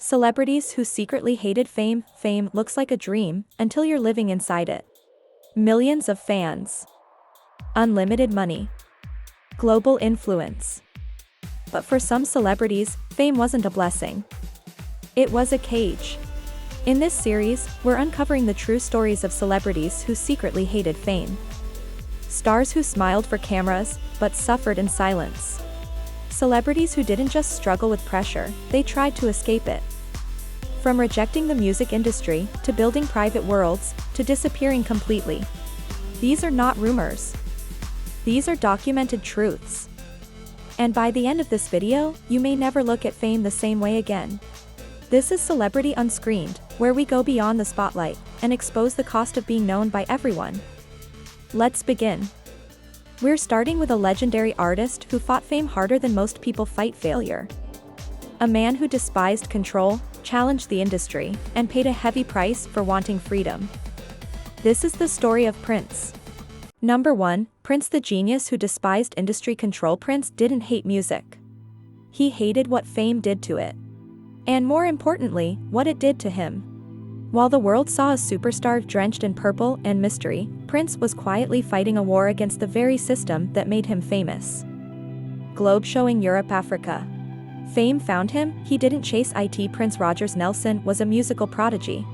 Celebrities who secretly hated fame. Fame looks like a dream until you're living inside it. Millions of fans. Unlimited money. Global influence. But for some celebrities, fame wasn't a blessing. It was a cage. In this series, we're uncovering the true stories of celebrities who secretly hated fame. Stars who smiled for cameras, but suffered in silence. Celebrities who didn't just struggle with pressure, they tried to escape it. From rejecting the music industry, to building private worlds, to disappearing completely. These are not rumors. These are documented truths. And by the end of this video, you may never look at fame the same way again. This is Celebrity Unscreened, where we go beyond the spotlight and expose the cost of being known by everyone. Let's begin. We're starting with a legendary artist who fought fame harder than most people fight failure. A man who despised control, challenged the industry, and paid a heavy price for wanting freedom. This is the story of Prince. Number 1, Prince, the genius who despised industry control. Prince didn't hate music. He hated what fame did to it. And more importantly, what it did to him. While the world saw a superstar drenched in purple and mystery, Prince was quietly fighting a war against the very system that made him famous. Globe showing Europe, Africa. Fame found him. He didn't chase it. Prince Rogers Nelson was a musical prodigy.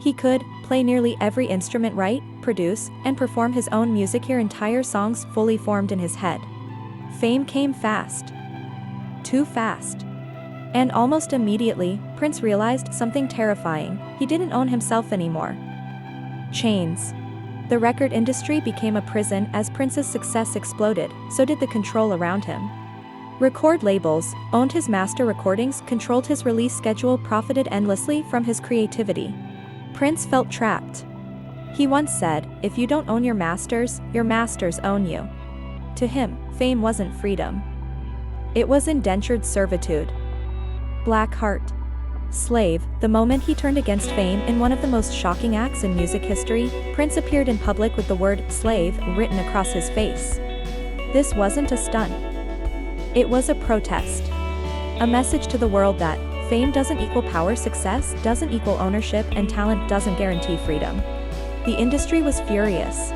He could play nearly every instrument, write, produce, and perform his own music, hear entire songs fully formed in his head. Fame came fast. Too fast. And almost immediately, Prince realized something terrifying. He didn't own himself anymore. Chains. The record industry became a prison. As Prince's success exploded, so did the control around him. Record labels owned his master recordings, controlled his release schedule, profited endlessly from his creativity. Prince felt trapped. He once said, "If you don't own your masters own you." To him, fame wasn't freedom. It was indentured servitude. Black heart. Slave. The moment he turned against fame in one of the most shocking acts in music history, Prince appeared in public with the word "slave" written across his face. This wasn't a stunt. It was a protest. A message to the world that fame doesn't equal power, success doesn't equal ownership, and talent doesn't guarantee freedom. The industry was furious.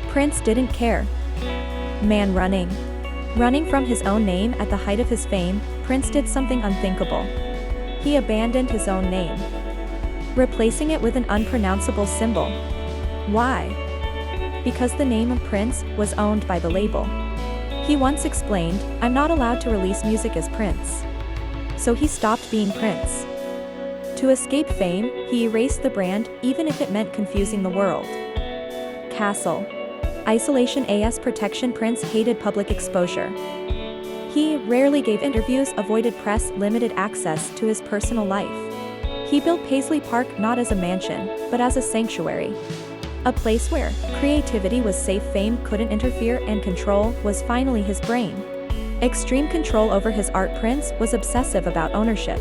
Prince didn't care. Man running. Running from his own name at the height of his fame, Prince did something unthinkable. He abandoned his own name, replacing it with an unpronounceable symbol. Why? Because the name of Prince was owned by the label. He once explained, "I'm not allowed to release music as Prince." So he stopped being Prince. To escape fame, he erased the brand, even if it meant confusing the world. Castle. Isolation as protection. Prince hated public exposure. He rarely gave interviews, avoided press, limited access to his personal life. He built Paisley Park not as a mansion, but as a sanctuary. A place where creativity was safe, fame couldn't interfere, and control was finally his brain. Extreme control over his art. Prince was obsessive about ownership.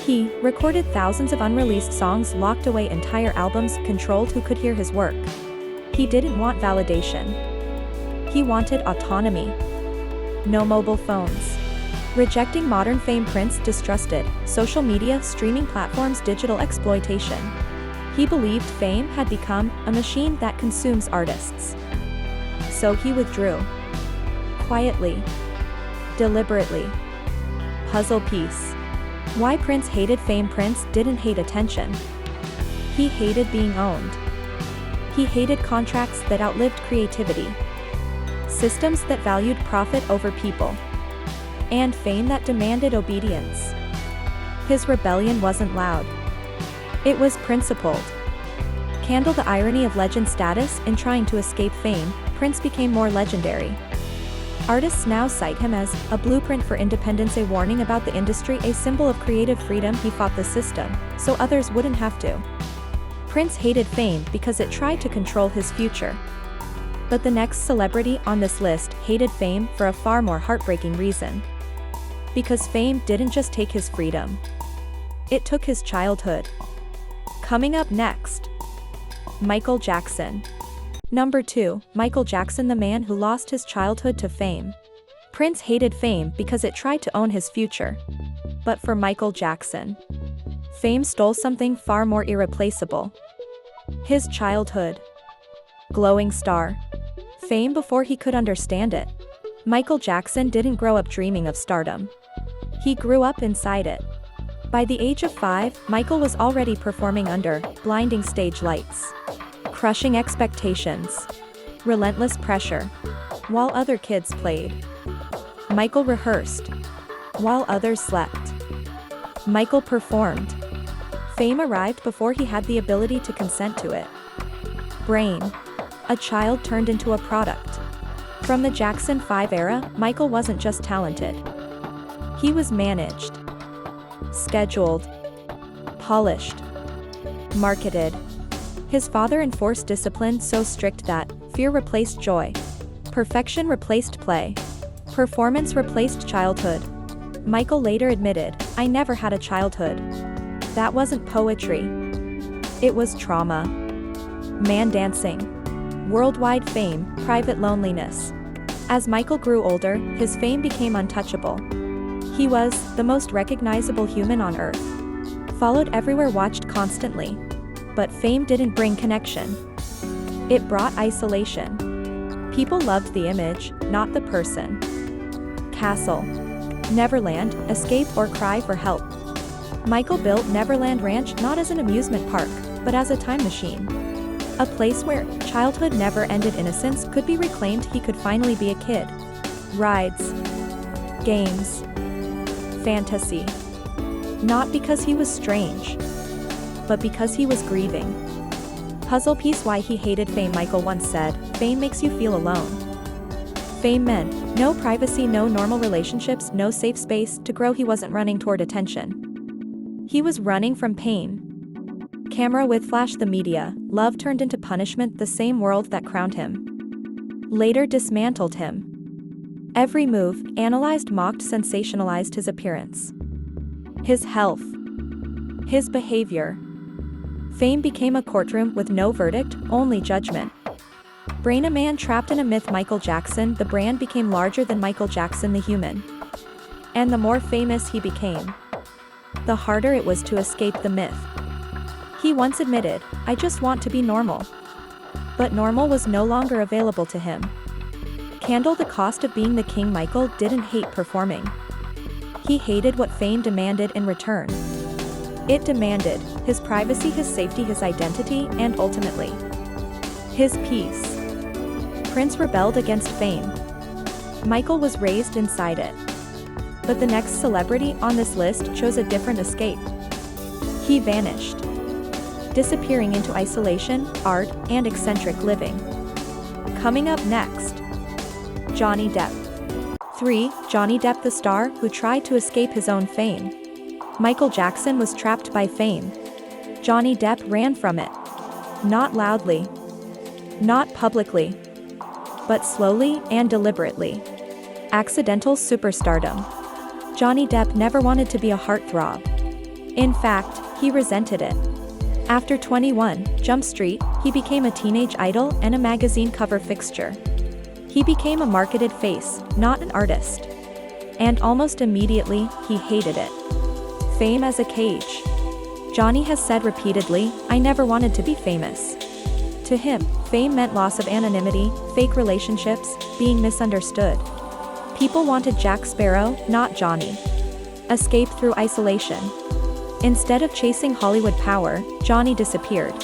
He recorded thousands of unreleased songs, locked away entire albums, controlled who could hear his work. He didn't want validation. He wanted autonomy. No mobile phones. Rejecting modern fame. Prince distrusted social media, streaming platforms, digital exploitation. He believed fame had become a machine that consumes artists. So he withdrew. Quietly. Deliberately. Puzzle piece. Why Prince hated fame. Prince didn't hate attention. He hated being owned. He hated contracts that outlived creativity. Systems that valued profit over people. And fame that demanded obedience. His rebellion wasn't loud. It was principled. Handle the irony of legend status. In trying to escape fame, Prince became more legendary. Artists now cite him as a blueprint for independence, a warning about the industry, a symbol of creative freedom. He fought the system, so others wouldn't have to. Prince hated fame because it tried to control his future. But the next celebrity on this list hated fame for a far more heartbreaking reason. Because fame didn't just take his freedom. It took his childhood. Coming up next. Michael Jackson. Number 2, Michael Jackson, the man who lost his childhood to fame. Prince hated fame because it tried to own his future. But for Michael Jackson, fame stole something far more irreplaceable. His childhood. Glowing star. Fame before he could understand it. Michael Jackson didn't grow up dreaming of stardom. He grew up inside it. By the age of 5, Michael was already performing under blinding stage lights, crushing expectations, relentless pressure. While other kids played, Michael rehearsed. While others slept, Michael performed. Fame arrived before he had the ability to consent to it. Brain. A child turned into a product. From the Jackson 5 era, Michael wasn't just talented. He was managed, scheduled, polished, marketed. His father enforced discipline so strict that fear replaced joy. Perfection replaced play. Performance replaced childhood. Michael later admitted, "I never had a childhood. That wasn't poetry. It was trauma." Man dancing. Worldwide fame, private loneliness. As Michael grew older, his fame became untouchable. He was the most recognizable human on earth. Followed everywhere, watched constantly. But fame didn't bring connection. It brought isolation. People loved the image, not the person. Castle. Neverland, escape or cry for help. Michael built Neverland Ranch not as an amusement park, but as a time machine. A place where childhood never-ended innocence could be reclaimed. He could finally be a kid. Rides. Games. Fantasy. Not because he was strange, but because he was grieving. Puzzle piece. Why he hated fame. Michael once said, "Fame makes you feel alone." Fame meant no privacy, no normal relationships, no safe space. To grow, he wasn't running toward attention. He was running from pain. Camera with flash, the media, love turned into punishment, the same world that crowned him later dismantled him. Every move, analyzed, mocked, sensationalized his appearance, his health, his behavior. Fame became a courtroom with no verdict, only judgment. Brain. A man trapped in a myth. Michael Jackson. The brand became larger than Michael Jackson the human. And the more famous he became, the harder it was to escape the myth. He once admitted, "I just want to be normal." But normal was no longer available to him. Candle. The cost of being the king. Michael didn't hate performing. He hated what fame demanded in return. It demanded his privacy, his safety, his identity, and ultimately, his peace. Prince rebelled against fame. Michael was raised inside it. But the next celebrity on this list chose a different escape. He vanished, disappearing into isolation, art, and eccentric living. Coming up next, Johnny Depp. 3. Johnny Depp, the star who tried to escape his own fame. Michael Jackson was trapped by fame. Johnny Depp ran from it. Not loudly, not publicly, but slowly and deliberately. Accidental superstardom. Johnny Depp never wanted to be a heartthrob. In fact, he resented it. After 21 Jump Street, he became a teenage idol and a magazine cover fixture. He became a marketed face, not an artist. And almost immediately, he hated it. Fame as a cage. Johnny has said repeatedly, "I never wanted to be famous." To him, fame meant loss of anonymity, fake relationships, being misunderstood. People wanted Jack Sparrow, not Johnny. Escape through isolation. Instead of chasing Hollywood power, Johnny disappeared.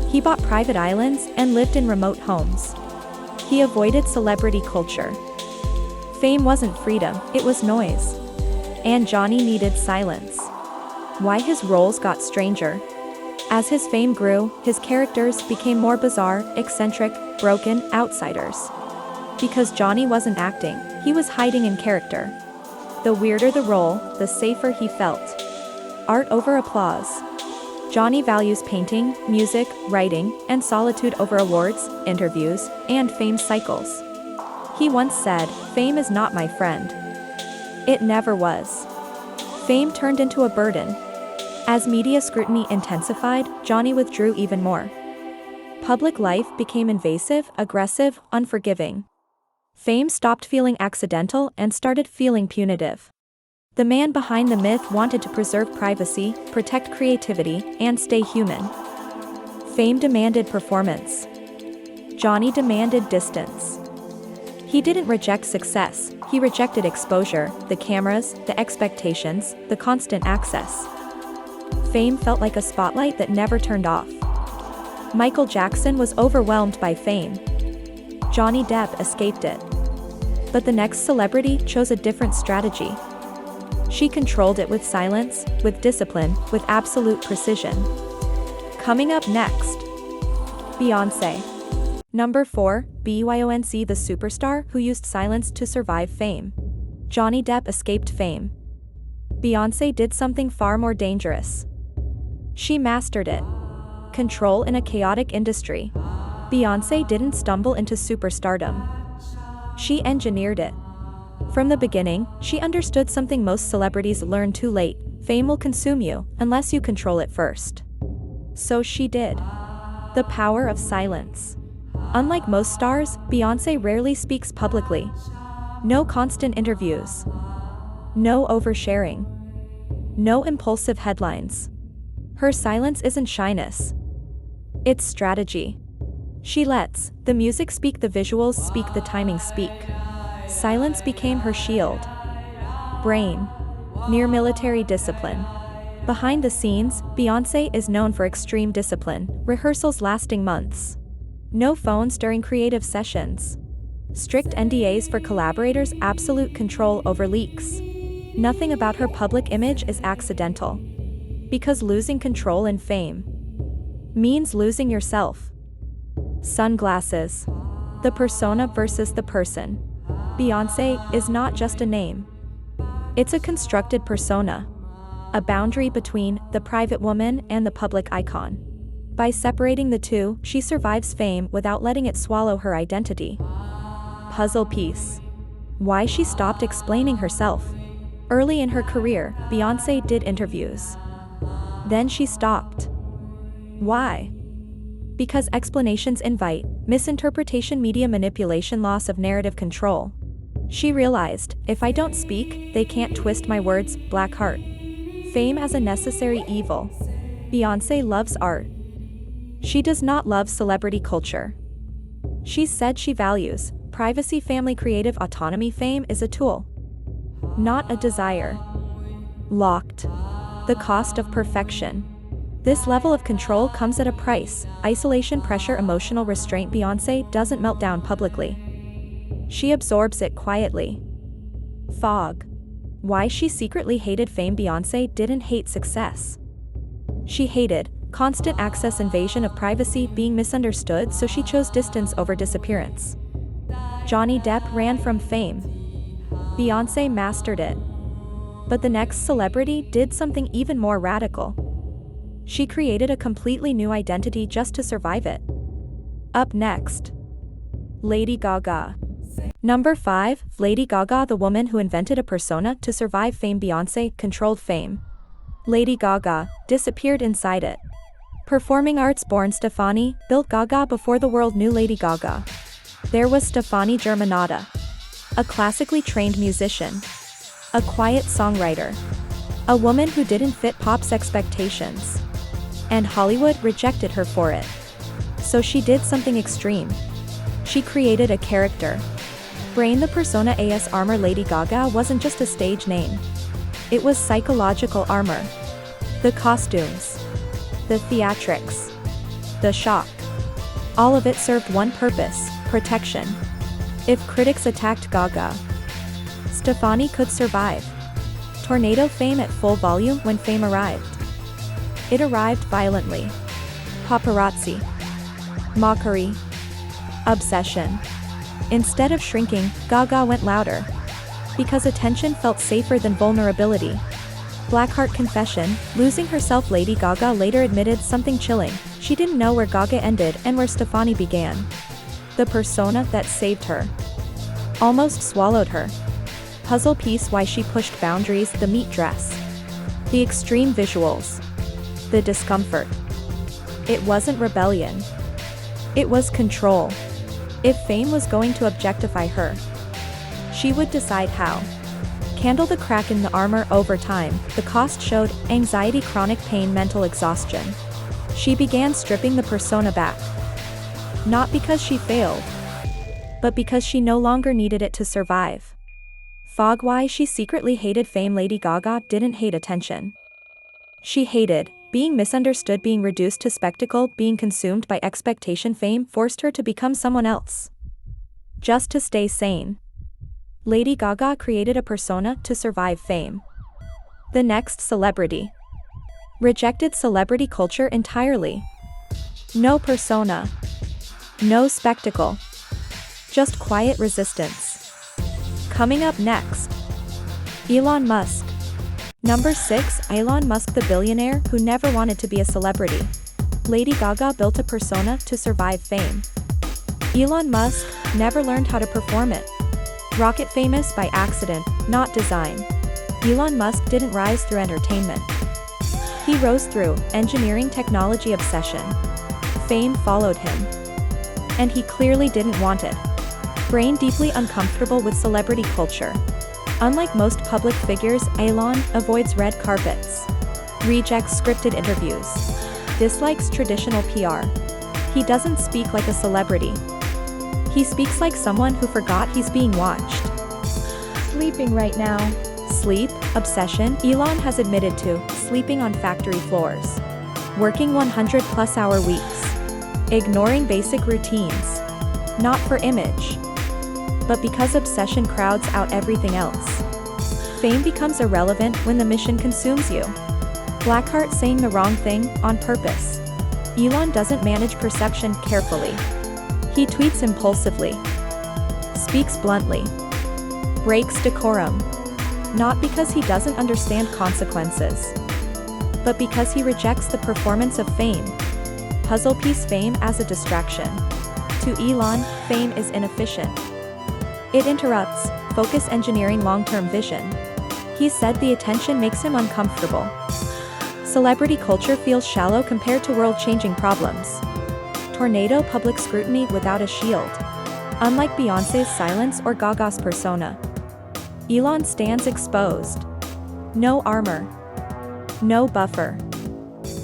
He bought private islands and lived in remote homes. He avoided celebrity culture. Fame wasn't freedom, it was noise. And Johnny needed silence. Why his roles got stranger. As his fame grew, his characters became more bizarre, eccentric, broken, outsiders. Because Johnny wasn't acting, he was hiding in character. The weirder the role, the safer he felt. Art over applause. Johnny values painting, music, writing, and solitude over awards, interviews, and fame cycles. He once said, "Fame is not my friend." It never was. Fame turned into a burden. As media scrutiny intensified, Johnny withdrew even more. Public life became invasive, aggressive, unforgiving. Fame stopped feeling accidental and started feeling punitive. The man behind the myth wanted to preserve privacy, protect creativity, and stay human. Fame demanded performance. Johnny demanded distance. He didn't reject success, he rejected exposure, the cameras, the expectations, the constant access. Fame felt like a spotlight that never turned off. Michael Jackson was overwhelmed by fame. Johnny Depp escaped it. But the next celebrity chose a different strategy. She controlled it with silence, with discipline, with absolute precision. Coming up next, Beyoncé. Number 4, Beyoncé, the superstar who used silence to survive fame. Johnny Depp escaped fame. Beyoncé did something far more dangerous. She mastered it. Control in a chaotic industry. Beyoncé didn't stumble into superstardom. She engineered it. From the beginning, she understood something most celebrities learn too late: fame will consume you, unless you control it first. So she did. The power of silence. Unlike most stars, Beyoncé rarely speaks publicly. No constant interviews. No oversharing. No impulsive headlines. Her silence isn't shyness. It's strategy. She lets the music speak, the visuals speak, the timing speak. Silence became her shield. Brain. Near military discipline. Behind the scenes, Beyoncé is known for extreme discipline, rehearsals lasting months. No phones during creative sessions. Strict NDAs for collaborators, absolute control over leaks. Nothing about her public image is accidental. Because losing control in fame means losing yourself. Sunglasses. The persona versus the person. Beyoncé is not just a name. It's a constructed persona. A boundary between the private woman and the public icon. By separating the two, she survives fame without letting it swallow her identity. Puzzle piece. Why she stopped explaining herself. Early in her career, Beyoncé did interviews. Then she stopped. Why? Because explanations invite misinterpretation, media manipulation, loss of narrative control. She realized, if I don't speak, they can't twist my words. Blackheart. Fame as a necessary evil. Beyoncé loves art. She does not love celebrity culture. She said she values privacy, family, creative autonomy. Fame is a tool, not a desire. Locked. The cost of perfection. This level of control comes at a price: isolation, pressure, emotional restraint. Beyoncé doesn't melt down publicly. She absorbs it quietly. Fog. Why she secretly hated fame. Beyoncé didn't hate success. She hated constant access, invasion of privacy, being misunderstood, so she chose distance over disappearance. Johnny Depp ran from fame. Beyoncé mastered it. But the next celebrity did something even more radical. She created a completely new identity just to survive it. Up next, Lady Gaga. Number 5, Lady Gaga, the woman who invented a persona to survive fame. Beyoncé controlled fame. Lady Gaga disappeared inside it. Performing arts born Stefani built Gaga before the world knew Lady Gaga. There was Stefani Germanotta, a classically trained musician, a quiet songwriter, a woman who didn't fit pop's expectations. And Hollywood rejected her for it. So she did something extreme. She created a character. Brain the persona as armor. Lady Gaga wasn't just a stage name. It was psychological armor. The costumes, the theatrics, the shock. All of it served one purpose: protection. If critics attacked Gaga, Stefani could survive. Tornado fame at full volume. When fame arrived, it arrived violently. Paparazzi, mockery, obsession. Instead of shrinking, Gaga went louder. Because attention felt safer than vulnerability. Blackheart confession, losing herself. Lady Gaga later admitted something chilling: she didn't know where Gaga ended and where Stefani began. The persona that saved her almost swallowed her. Puzzle piece. Why she pushed boundaries. The meat dress, the extreme visuals, the discomfort. It wasn't rebellion. It was control. If fame was going to objectify her, she would decide how. Candle the crack in the armor over time, the cost showed anxiety, chronic pain, mental exhaustion. She began stripping the persona back. Not because she failed, but because she no longer needed it to survive. Fog why she secretly hated fame. Lady Gaga didn't hate attention. She hated being misunderstood, being reduced to spectacle, being consumed by expectation. Fame forced her to become someone else, just to stay sane. Lady Gaga created a persona to survive fame. The next celebrity rejected celebrity culture entirely. No persona, no spectacle, just quiet resistance. Coming up next, Elon Musk. Number 6, Elon Musk, the billionaire who never wanted to be a celebrity. Lady Gaga built a persona to survive fame. Elon Musk never learned how to perform it. Rocket famous by accident, not design. Elon Musk didn't rise through entertainment. He rose through engineering, technology obsession. Fame followed him, and he clearly didn't want it. Brain deeply uncomfortable with celebrity culture. Unlike most public figures, Elon avoids red carpets, rejects scripted interviews, dislikes traditional PR. He doesn't speak like a celebrity. He speaks like someone who forgot he's being watched. Sleeping right now. Sleep obsession. Elon has admitted to sleeping on factory floors, working 100+ hour weeks, ignoring basic routines. Not for image, but because obsession crowds out everything else. Fame becomes irrelevant when the mission consumes you. Blackheart saying the wrong thing on purpose. Elon doesn't manage perception carefully. He tweets impulsively, speaks bluntly, breaks decorum. Not because he doesn't understand consequences, but because he rejects the performance of fame. Puzzle piece. Fame as a distraction. To Elon, fame is inefficient. It interrupts focus, engineering, long-term vision. He said the attention makes him uncomfortable. Celebrity culture feels shallow compared to world-changing problems. Tornado public scrutiny without a shield. Unlike Beyoncé's silence or Gaga's persona, Elon stands exposed. No armor, no buffer,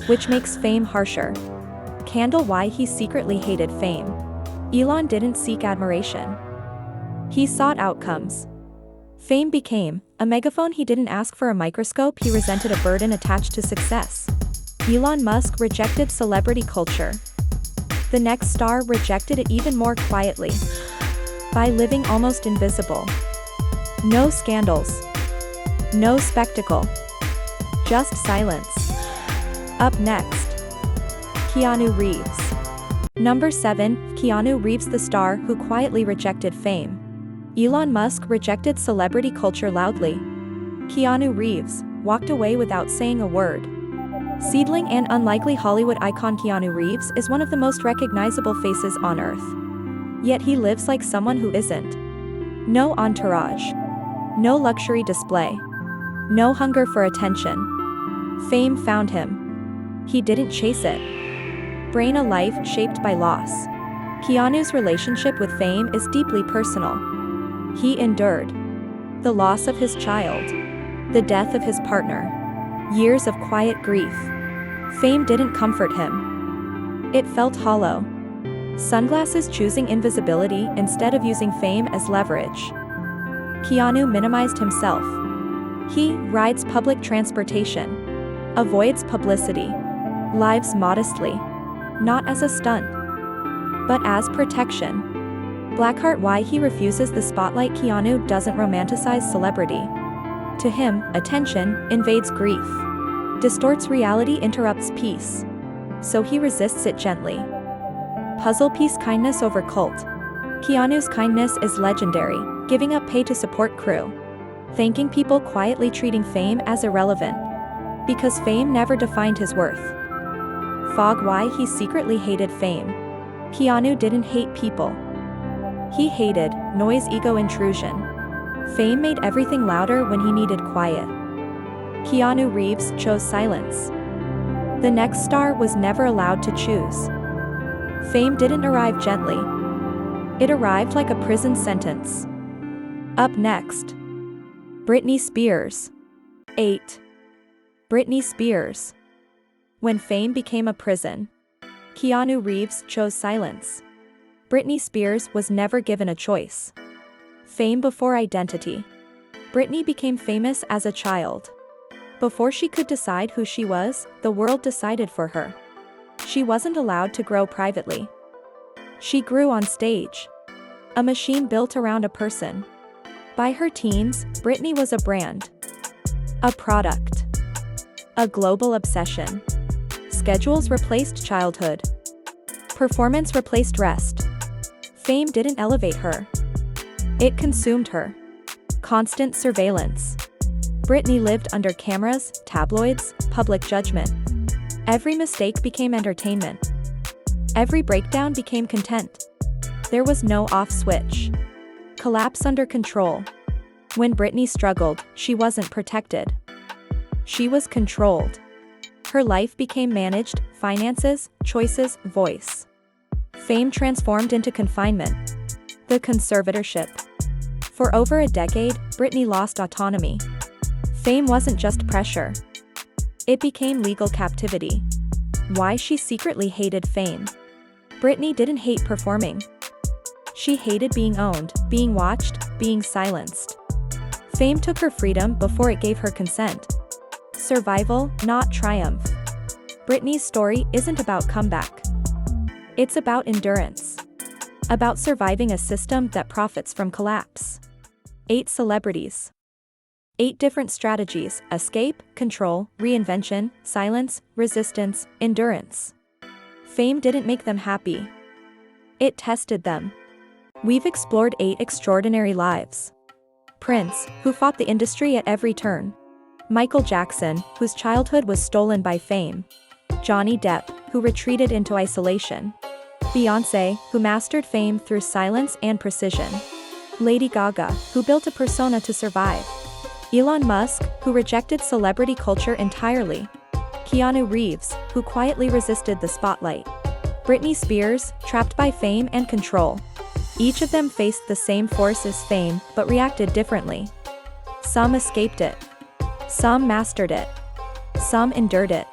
which makes fame harsher. Candle why he secretly hated fame. Elon didn't seek admiration. He sought outcomes. Fame became a megaphone. He didn't ask for a microscope. He resented a burden attached to success. Elon Musk rejected celebrity culture. The next star rejected it even more quietly, by living almost invisible. No scandals, no spectacle, just silence. Up next, Keanu Reeves. Number 7, Keanu Reeves, the star who quietly rejected fame. Elon Musk rejected celebrity culture loudly. Keanu Reeves walked away without saying a word. Seedling and unlikely Hollywood icon Keanu Reeves is one of the most recognizable faces on Earth. Yet he lives like someone who isn't. No entourage, no luxury display, no hunger for attention. Fame found him. He didn't chase it. Brain a life shaped by loss. Keanu's relationship with fame is deeply personal. He endured the loss of his child, the death of his partner, years of quiet grief. Fame didn't comfort him. It felt hollow. Sunglasses, choosing invisibility instead of using fame as leverage. Keanu minimized himself. He rides public transportation, avoids publicity, lives modestly, not as a stunt, but as protection. Blackheart why he refuses the spotlight. Keanu doesn't romanticize celebrity. To him, attention invades grief, distorts reality, interrupts peace. So he resists it gently. Puzzle piece. Kindness over cult. Keanu's kindness is legendary, giving up pay to support crew, thanking people, quietly treating fame as irrelevant, because fame never defined his worth. Fog why he secretly hated fame. Keanu didn't hate people. He hated noise, ego, intrusion. Fame made everything louder when he needed quiet. Keanu Reeves chose silence. The next star was never allowed to choose. Fame didn't arrive gently. It arrived like a prison sentence. Up next, Britney Spears. 8. Britney Spears. When fame became a prison, Keanu Reeves chose silence. Britney Spears was never given a choice. Fame before identity. Britney became famous as a child. Before she could decide who she was, the world decided for her. She wasn't allowed to grow privately. She grew on stage. A machine built around a person. By her teens, Britney was a brand. A product. A global obsession. Schedules replaced childhood. Performance replaced rest. Fame didn't elevate her. It consumed her. Constant surveillance. Britney lived under cameras, tabloids, public judgment. Every mistake became entertainment. Every breakdown became content. There was no off switch. Collapse under control. When Britney struggled, she wasn't protected. She was controlled. Her life became managed, finances, choices, voice. Fame transformed into confinement. The conservatorship. For over a decade, Britney lost autonomy. Fame wasn't just pressure. It became legal captivity. Why she secretly hated fame. Britney didn't hate performing. She hated being owned, being watched, being silenced. Fame took her freedom before it gave her consent. Survival, not triumph. Britney's story isn't about comeback. It's about endurance. About surviving a system that profits from collapse. 8 celebrities. 8 different strategies: escape, control, reinvention, silence, resistance, endurance. Fame didn't make them happy. It tested them. We've explored 8 extraordinary lives. Prince, who fought the industry at every turn. Michael Jackson, whose childhood was stolen by fame. Johnny Depp, who retreated into isolation. Beyoncé, who mastered fame through silence and precision. Lady Gaga, who built a persona to survive. Elon Musk, who rejected celebrity culture entirely. Keanu Reeves, who quietly resisted the spotlight. Britney Spears, trapped by fame and control. Each of them faced the same force as fame, but reacted differently. Some escaped it. Some mastered it. Some endured it.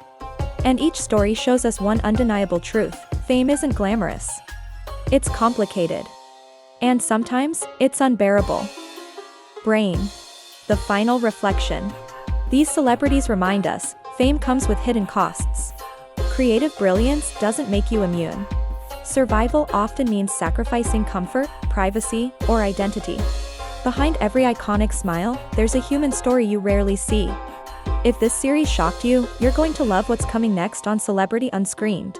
And each story shows us one undeniable truth: fame isn't glamorous. It's complicated. And sometimes, it's unbearable. Brain. The final reflection. These celebrities remind us, fame comes with hidden costs. Creative brilliance doesn't make you immune. Survival often means sacrificing comfort, privacy, or identity. Behind every iconic smile, there's a human story you rarely see. If this series shocked you, you're going to love what's coming next on Celebrity Unscreened.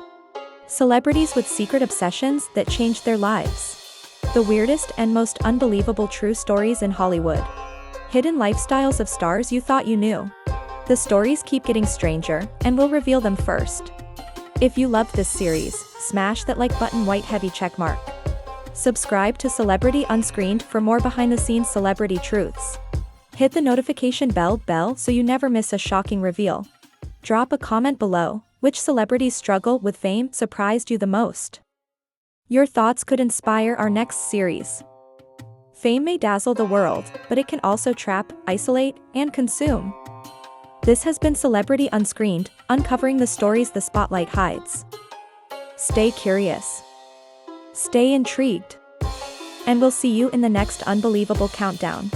Celebrities with secret obsessions that changed their lives. The weirdest and most unbelievable true stories in Hollywood. Hidden lifestyles of stars you thought you knew. The stories keep getting stranger, and we'll reveal them first. If you loved this series, smash that like button, white heavy checkmark. Subscribe to Celebrity Unscreened for more behind-the-scenes celebrity truths. Hit the notification bell so you never miss a shocking reveal. Drop a comment below. Which celebrity's struggle with fame surprised you the most? Your thoughts could inspire our next series. Fame may dazzle the world, but it can also trap, isolate, and consume. This has been Celebrity Unscreened, uncovering the stories the spotlight hides. Stay curious. Stay intrigued. And we'll see you in the next unbelievable countdown.